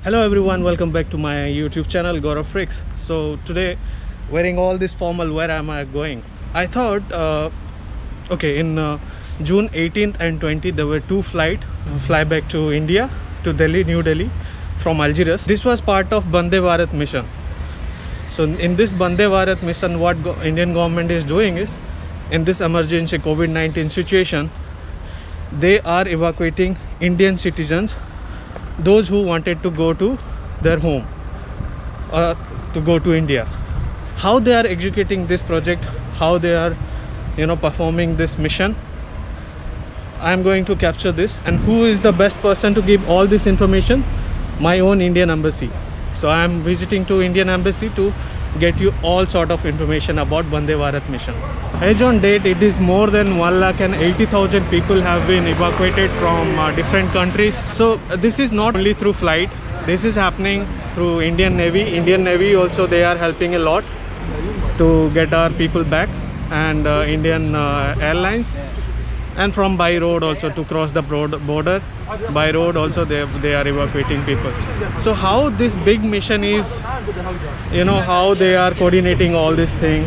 Hello everyone, welcome back to my YouTube channel Gaurav Freaks. So today, wearing all this formal, where am I going? I thought okay, in June 18th and 20th there were two flights fly back to India, to Delhi, New Delhi from Algiers. This was part of Vande Bharat mission. So in this Vande Bharat mission, what Indian government is doing is, in this emergency COVID-19 situation, they are evacuating Indian citizens, those who wanted to go to their home, to go to India. How they are executing this project, how they are performing this mission, I am going to capture this. And who is the best person to give all this information? My own Indian Embassy. So I am visiting to Indian Embassy to get you all sort of information about Vande Bharat mission. As on date, it is more than 1,80,000 people have been evacuated from different countries. So this is not only through flight, this is happening through Indian Navy. Indian Navy also, they are helping a lot to get our people back, and Indian Airlines, and from by road also to cross the border. By road also they are evacuating people. So how this big mission is, how they are coordinating all this thing.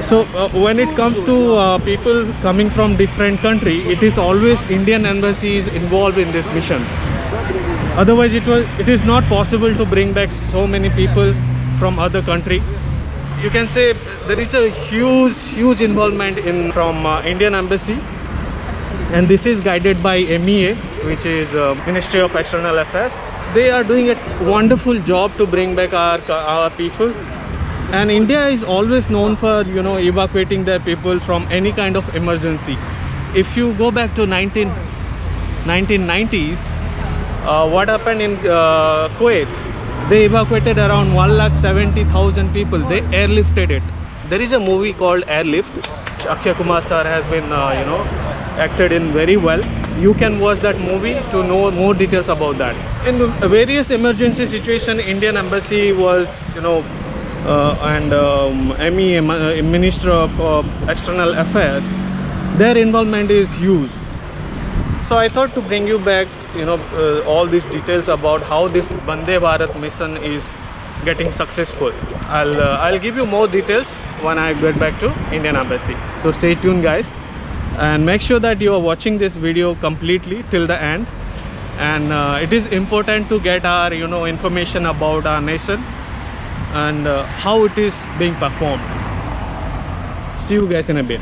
So when it comes to people coming from different country, it is always Indian Embassy is involved in this mission. Otherwise it is not possible to bring back so many people from other country. You can say there is a huge involvement from Indian Embassy, and this is guided by MEA, which is Ministry of External Affairs. They are doing a wonderful job to bring back our people. And India is always known for evacuating their people from any kind of emergency. If you go back to 1990s, what happened in Kuwait, they evacuated around 1,70,000 people. They airlifted it. There is a movie called Airlift. Akshay Kumar sir has been acted in very well. You can watch that movie to know more details about that. In various emergency situation, Indian Embassy was and MEA, Minister of External Affairs, their involvement is huge. So I thought to bring you back all these details about how this Vande Bharat mission is getting successful. I'll give you more details when I get back to Indian Embassy. So stay tuned guys, and make sure that you are watching this video completely till the end. And it is important to get our information about our nation and how it is being performed. See you guys in a bit.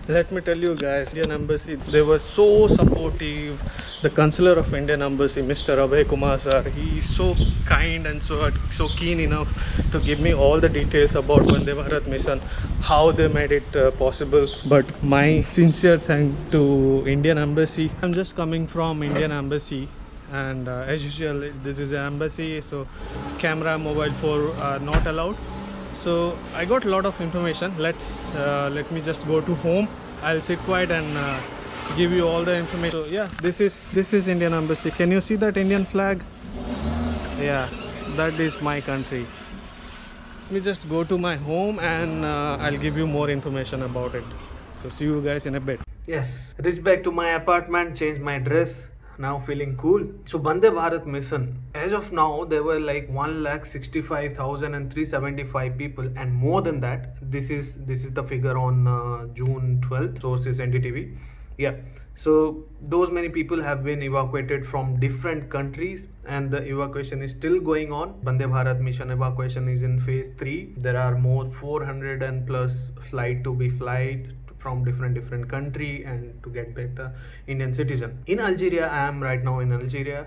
Let me tell you guys, Indian Embassy, they were so supportive. The Consular of Indian Embassy, Mr. Abhay Kumar sir, he is so kind and so keen enough to give me all the details about Vande Bharat mission, how they made it possible. But my sincere thanks to Indian Embassy. I'm just coming from Indian Embassy and as usual this is an embassy, so camera, mobile phone are not allowed. So I got a lot of information. Let me just go to home. I'll sit quiet and give you all the information. So yeah, this is Indian Embassy. Can you see that Indian flag? Yeah, that is my country. Let me just go to my home and I'll give you more information about it. So see you guys in a bit. Yes, reached back to my apartment, changed my dress. Now feeling cool. So Vande Bharat mission, as of now there were like 1,65,375 people, and more than that. This is the figure on June 12th. Source is NDTV. Yeah, so those many people have been evacuated from different countries, and the evacuation is still going on. Vande Bharat mission evacuation is in phase 3. There are more 400 and plus flight to be flight from different country and to get back the Indian citizen. In Algeria, I am right now in Algeria.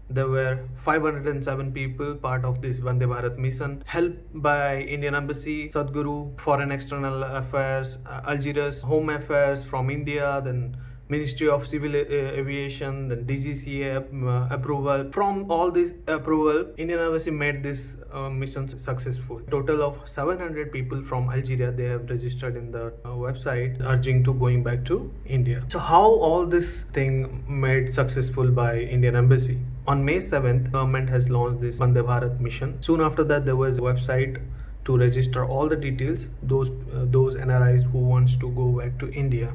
There were 507 people part of this Vande Bharat mission, helped by Indian Embassy, Sadhguru, Foreign External Affairs, Algeria's Home Affairs from India, then Ministry of Civil Aviation, then DGCA approval. From all this approval, Indian Embassy made this mission successful. Total of 700 people from Algeria, they have registered in the website urging to going back to India. So how all this thing made successful by Indian Embassy? On May 7th, government has launched this Vande Bharat mission. Soon after that, there was a website to register all the details, those NRIs who wants to go back to India.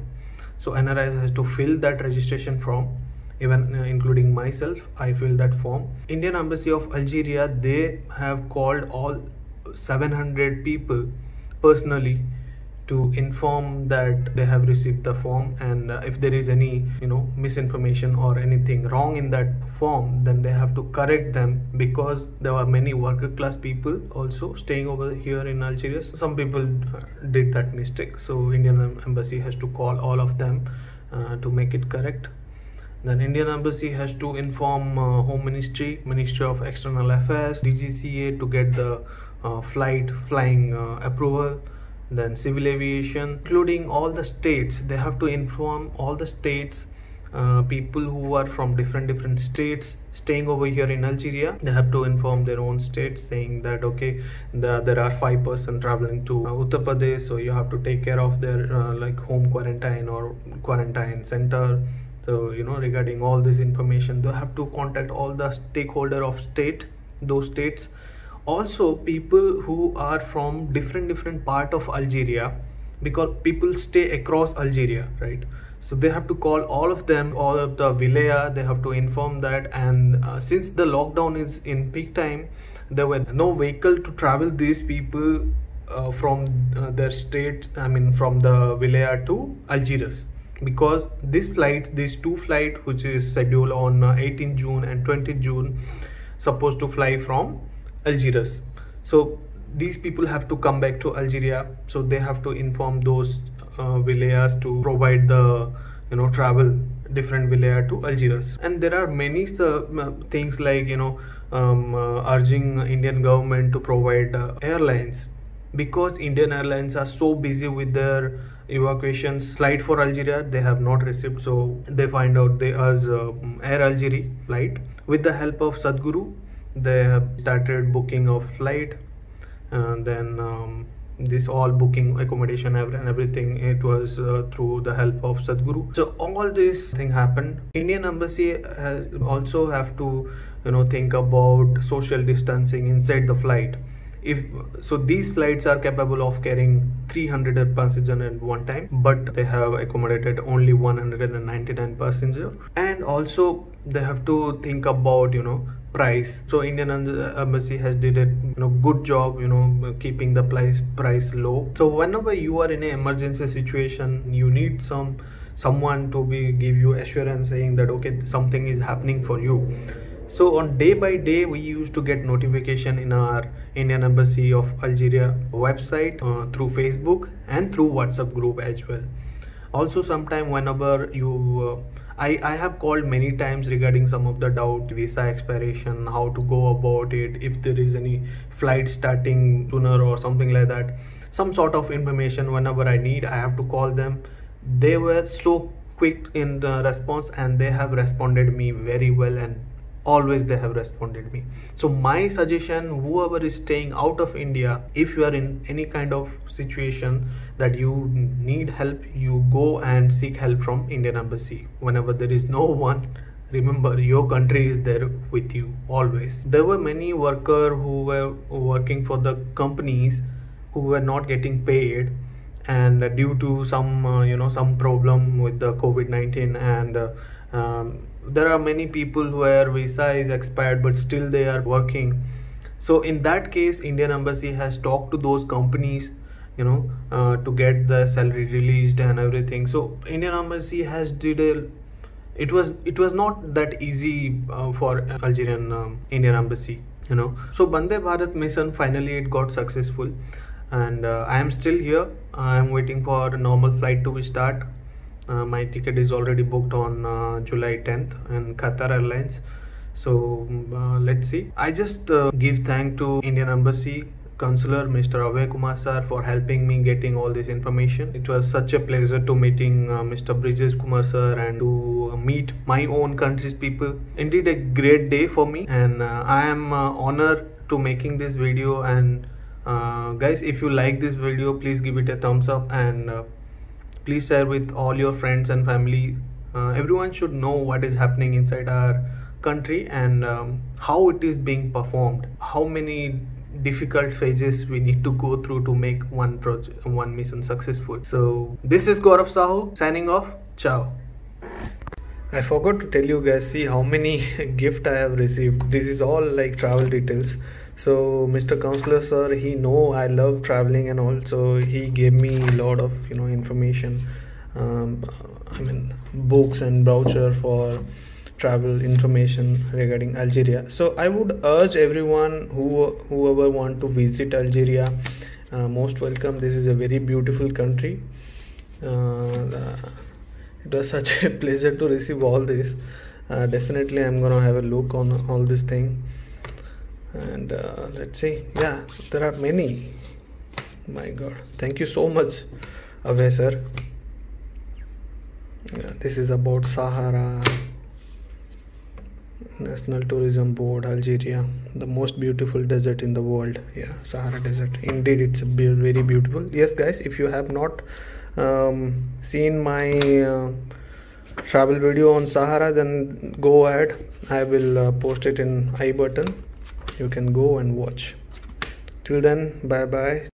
So NRIs has to fill that registration form, even including myself. I filled that form. Indian Embassy of Algeria, they have called all 700 people personally to inform that they have received the form, and if there is any misinformation or anything wrong in that form, then they have to correct them, because there are many worker class people also staying over here in Algeria. So some people did that mistake, so Indian Embassy has to call all of them to make it correct. Then Indian Embassy has to inform Home Ministry, Ministry of External Affairs, DGCA to get the flying approval. Then Civil Aviation, including all the states, they have to inform all the states, people who are from different states staying over here in Algeria. They have to inform their own states, saying that okay, there are 5 persons traveling to Uttar Pradesh, so you have to take care of their like home quarantine or quarantine center. So regarding all this information, they have to contact all the stakeholder of those states. Also people who are from different part of Algeria, because people stay across Algeria, right? So they have to call all of them, all of the wilaya, they have to inform that. And since the lockdown is in peak time, there were no vehicle to travel these people from their state, I mean from the wilaya to Algiers, because these two flights which is scheduled on 18 June and 20 June supposed to fly from Algiers. So these people have to come back to Algeria, so they have to inform those wilayas to provide the travel different wilaya to Algiers. And there are many things like urging Indian government to provide airlines, because Indian Airlines are so busy with their evacuations flight for Algeria, they have not received. So they find out, they urge Air Algeria flight. With the help of Sadhguru, they have started booking of flight, and then this all booking accommodation and everything, it was through the help of Sadhguru. So all this thing happened. Indian Embassy has also have to think about social distancing inside the flight. So these flights are capable of carrying 300 passengers at one time, but they have accommodated only 199 passengers. And also they have to think about price. So Indian Embassy has did a good job keeping the price low. So whenever you are in an emergency situation, you need someone to give you assurance, saying that okay, something is happening for you. So on day by day, we used to get notification in our Indian Embassy of Algeria website, through Facebook and through WhatsApp group as well. Also sometime whenever you I have called many times regarding some of the doubt, visa expiration, how to go about it, if there is any flight starting sooner or something like that. Some sort of information whenever I need, I have to call them. They were so quick in the response, and they have responded me very well, and always they have responded me. So my suggestion, whoever is staying out of India, if you are in any kind of situation that you need help, you go and seek help from Indian Embassy. Whenever there is no one, remember your country is there with you always. There were many workers who were working for the companies who were not getting paid, and due to some some problem with the COVID-19, and there are many people where visa is expired but still they are working. So in that case, Indian Embassy has talked to those companies, to get the salary released and everything. So Indian Embassy has did a, it was not that easy for Algerian Indian Embassy. So Bande Bharat mission, finally it got successful, and I am still here. I am waiting for a normal flight to start. My ticket is already booked on July 10th in Qatar Airlines. So let's see. I just give thanks to Indian Embassy Consular Mr. Abhay Kumar sir for helping me getting all this information. It was such a pleasure to meeting Mr. Brijesh Kumar sir and to meet my own country's people. Indeed a great day for me, and I am honored to making this video. And guys, if you like this video, please give it a thumbs up, and please share with all your friends and family. Everyone should know what is happening inside our country, and how it is being performed, how many difficult phases we need to go through to make one project, one mission successful. So this is Gaurav Sahu signing off. Ciao. I forgot to tell you guys, see how many gift I have received. This is all like travel details. So Mr. Counselor sir, he know I love traveling and all, so he gave me a lot of information, I mean books and brochure for travel information regarding Algeria. So I would urge everyone whoever want to visit Algeria, most welcome. This is a very beautiful country. It was such a pleasure to receive all this. Definitely I'm gonna have a look on all this thing, and let's see. Yeah, there are many. My god, thank you so much, Abhay sir. Yeah, this is about Sahara National Tourism Board, Algeria, the most beautiful desert in the world. Yeah, Sahara Desert. Indeed, it's very beautiful. Yes guys, if you have not seen my travel video on Sahara, then go ahead. I will post it in I button. You can go and watch. Till then, bye bye.